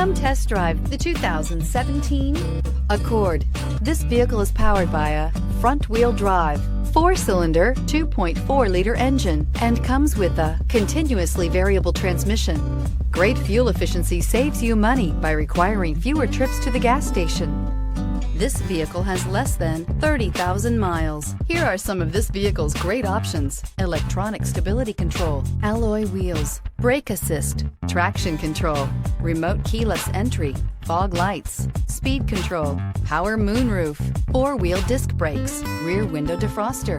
Come test drive the 2017 Accord. This vehicle is powered by a front-wheel drive, 4-cylinder, 2.4-liter engine, and comes with a continuously variable transmission. Great fuel efficiency saves you money by requiring fewer trips to the gas station. This vehicle has less than 30,000 miles. Here are some of this vehicle's great options: electronic stability control, alloy wheels, brake assist, traction control, remote keyless entry, fog lights, speed control, power moonroof, 4-wheel disc brakes, rear window defroster.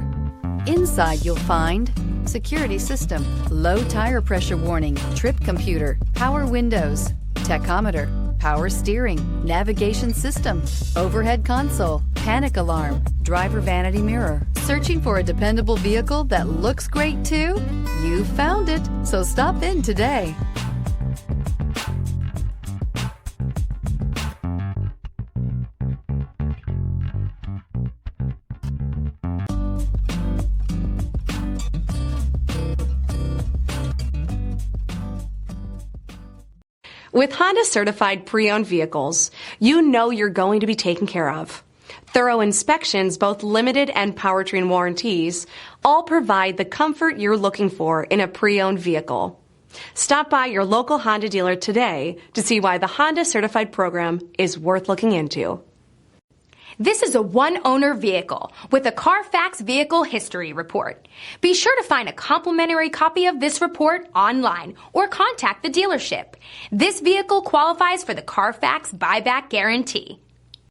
Inside you'll find security system, low tire pressure warning, trip computer, power windows, tachometer, power steering, navigation system, overhead console, panic alarm, driver vanity mirror. Searching for a dependable vehicle that looks great too? You found it, so stop in today. With Honda certified pre-owned vehicles, you know you're going to be taken care of. Thorough inspections, both limited and powertrain warranties, all provide the comfort you're looking for in a pre-owned vehicle. Stop by your local Honda dealer today to see why the Honda certified program is worth looking into. This is a one-owner vehicle with a Carfax Vehicle History Report. Be sure to find a complimentary copy of this report online or contact the dealership. This vehicle qualifies for the Carfax Buyback Guarantee.